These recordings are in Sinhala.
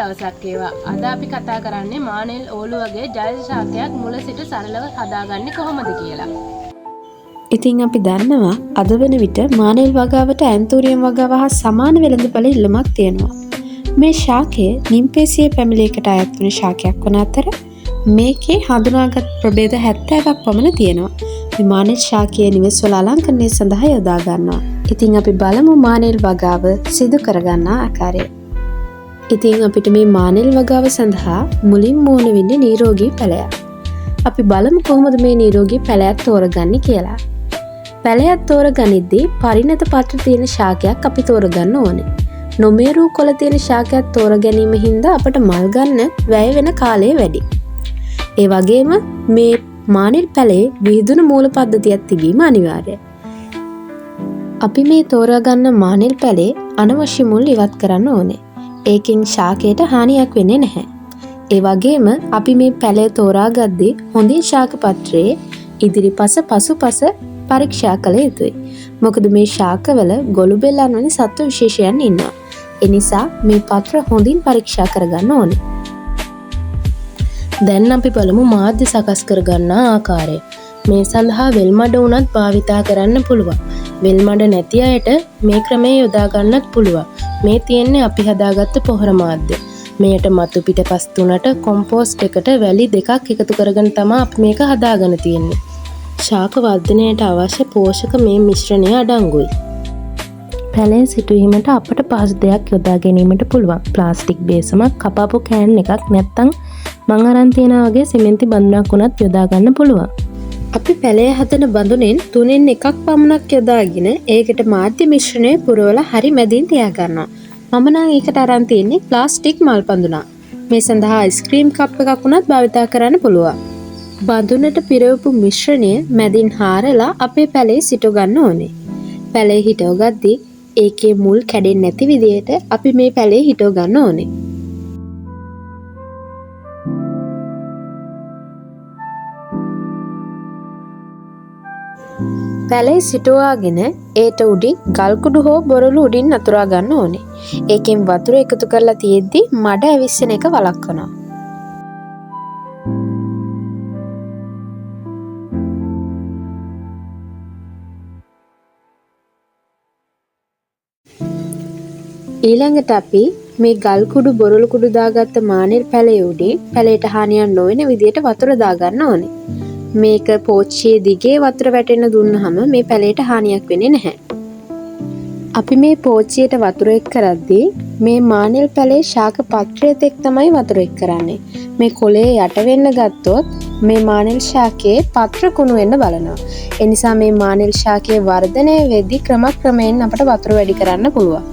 දවසක් වේවා. අද අපි කතා කරන්නේ මානෙල් ඕලු වගේ ජෛව ශාකයක් මුල සිට සරලව හදාගන්නේ කොහොමද කියලා. ඉතින් අපි දන්නවා අද වෙන විට මානෙල් වගාවට ඇන්තූරියම් වගාව හා සමාන වෙළඳපොළ ඉල්ලුමක් තියෙනවා. මේ ශාකය නිම්පේසියේ පැමිණිලයකට අයත් වන ශාකයක් වන අතර මේකේ හඳුනාගත් ප්‍රභේද 70ක් පමණ තියෙනවා. මේ මානෙල් ශාකයේ නිවෙස්වල අලංකරණය සඳහා යොදා ගන්නවා. ඉතින් අපි බලමු මානෙල් වගාව සිදු කරගන්නා ආකාරය. ඉතින් අපිට මේ මානෙල් වගාව සඳහා මුලින්ම ඕන වෙන්නේ නිරෝගී පැලයක්. අපි බලමු කොහොමද මේ නිරෝගී පැලයක් තෝරගන්නේ කියලා. පැලයක් තෝරගනිද්දී පරිණත පත්‍ර තියෙන ශාකයක් අපි තෝරගන්න ඕනේ. නොමේරු කොළ තියෙන ශාකයක් තෝර ගැනීම හින්දා අපට මල් ගන්න වැය වෙන කාලය වැඩි. ඒ වගේම මේ මානෙල් පැලේ විහිදුණු මූල පද්ධතියක් තිබීම අනිවාර්යයි. අපි මේ තෝරාගන්න මානෙල් පැලේ අනවශ්‍ය මුල් ඉවත් කරන්න ඕනේ. ඒකෙන් ශාකයට හානියක් වෙන්නේ නැහැ. ඒ වගේම අපි මේ පැලය තෝරාගද්දී හොඳින් ශාක පත්‍රයේ ඉදිරිපස පසුපස පරීක්ෂා කළ යුතුයි. මොකද මේ ශාකවල ගොළු බෙල්ලන් වැනි සත්ව විශේෂයන් ඉන්නවා. ඒ නිසා මේ පත්‍ර හොඳින් පරීක්ෂා කරගන්න ඕනේ. දැන් අපි බලමු මාධ්‍ය සකස් කරගන්නා ආකාරය. මේ සඳහා වෙල් මඩ උනත් භාවිතා කරන්න පුළුවන්. වෙල් මඩ නැති අයට මේ ක්‍රමය යොදා ගන්නත් පුළුවන්. මේ තියෙන්නේ අපි හදාගත්ත පොහොර මාධ්‍ය. මෙයට මතු පිටපස් 3ට කොම්පෝස්ට් එකට වැලි 2ක් එකතු කරගෙන තමයි අපි මේක හදාගෙන තියෙන්නේ. ශාක වර්ධනයට අවශ්‍ය පෝෂක මේ මිශ්‍රණය අඩංගුයි. පැලේ සිටුවීමට අපට පහසු දෙයක් යොදා ගැනීමට පුළුවන්. ප්ලාස්ටික් බේසමක්, කපාපු කෑන් එකක් නැත්නම් මං අරන් තියනා වගේ සිමෙන්ති බඳුනක් උනත් යොදා ගන්න පුළුවන්. අපි පැලේ හදන බඳුනෙන් 3න් එකක් පමණක් යොදාගෙන ඒකට මාධ්‍ය මිශ්‍රණය පුරවලා හරි මැදින් තියා ගන්නවා. මම නම් ඒකට අරන් තියෙන්නේ ප්ලාස්ටික් මල් බඳුනක්. මේ සඳහා අයිස්ක්‍රීම් කප් එකක් උනත් භාවිතා කරන්න පුළුවන්. බඳුනට පිරවපු මිශ්‍රණය මැදින් හාරලා අපේ පැලේ සිටව ගන්න ඕනේ. පැලේ හිටව ගද්දී ඒකේ මුල් කැඩෙන්නේ නැති විදිහට අපි මේ පැලේ හිටව ගන්න ඕනේ. පැලේ සිටුවාගෙන ඒට උඩින් ගල් කුඩු හෝ බොරළු උඩින් අතුරා ගන්න ඕනේ. ඒකෙන් වතුර එකතු කරලා තියෙද්දි මඩ ඇවිස්සෙන එක වළක්වනවා. ඊළඟට අපි මේ ගල් කුඩු බොරළු කුඩු දාගත්ත මානෙල් පැලේ උඩින් පැලේට හානියක් නොවන විදිහට වතුර දාගන්න ඕනේ. මේක පෝච්චියේ දිගේ වතුර වැටෙන්න දුන්නහම මේ පැලේට හානියක් වෙන්නේ නැහැ. අපි මේ පෝච්චියට වතුර එක් කරද්දී මේ මානෙල් පැලේ ශාක පත්‍රයත් එක් තමයි වතුර එක් කරන්නේ. මේ කොළේ යට වෙන්න ගත්තොත් මේ මානෙල් ශාකයේ පත්‍ර කුණු වෙන්න බලනවා. ඒ නිසා මේ මානෙල් ශාකයේ වර්ධනය වෙද්දී ක්‍රමයෙන් අපට වතුර වැඩි කරන්න පුළුවන්.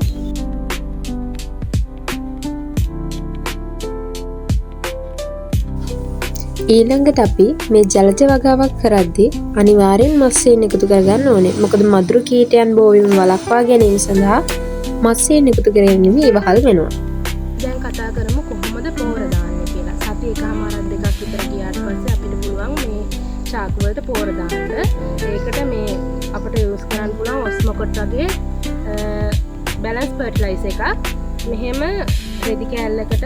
ඊළඟට අපි මේ ජලජ වගාවක් කරද්දී අනිවාර්යෙන් මත්ස්‍යයන් එකතු කරගන්න ඕනේ. මොකද මදුරු කීටයන් බෝවීම වළක්වා ගැනීම සඳහා මත්ස්‍යයන් එකතු කරගැනීම ඉවහල් වෙනවා. දැන් කතා කරමු කොහොමද පොහොර දාන්නේ කියලා. සති එකමාරක් දෙකක් විතර ගියාට පස්සේ අපිට පුළුවන් මේ ශාක වලට පොහොර දාන්න. ඒකට මේ අපිට යූස් කරන්න පුළුවන් ඔස්මොකොට් වගේ බැලන්ස් ෆර්ටිලයිසර් එකක්. මෙහෙම රෙදි කෑල්ලකට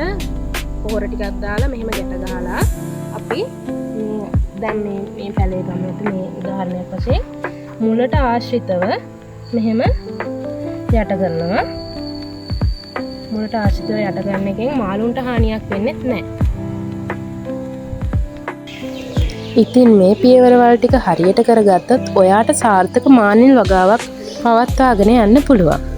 පොහොර ටිකක් දාලා මෙහෙම ගැට ගහලා අපි දැන් මේ පැලේ ගමට මේ උදාහරණයක් වශයෙන් මුලට ආශ්‍රිතව මෙහෙම යට කරනවා. මුලට ආශ්‍රිතව යට කරන එකෙන් මාළුන්ට හානියක් වෙන්නේ නැහැ. ඉතින් මේ පියවරවල ටික හරියට කරගත්තොත් ඔයාට සාර්ථක මානෙල් වගාවක් පවත්වාගෙන යන්න පුළුවන්.